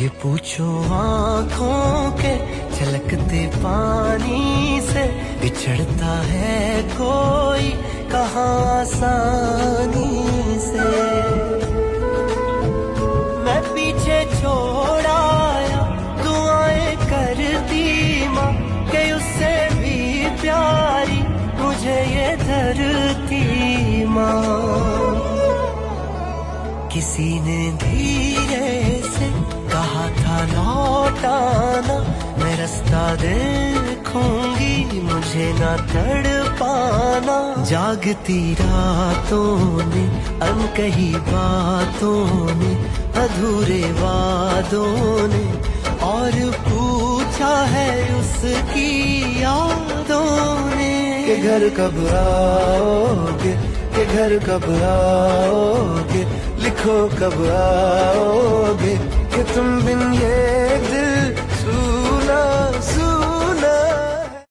ये पूछो आँखों के छलकते पानी से, बिछड़ता है कोई कहाँ आसानी से। मैं पीछे छोड़ आया दुआएं करती माँ, कि उससे भी प्यारी मुझे ये धरती माँ। किसी ने धीरे से कहा था लौट आना, मैं रास्ता देखूंगी मुझे ना तड़पाना। जागती रातों ने, अनकही बातों ने, अधूरे वादों ने, और पूछा है उसकी यादों ने कि घर कब आओगे, कि घर कब आओगे, लिखो कब आओगे, कि तुम बिन ये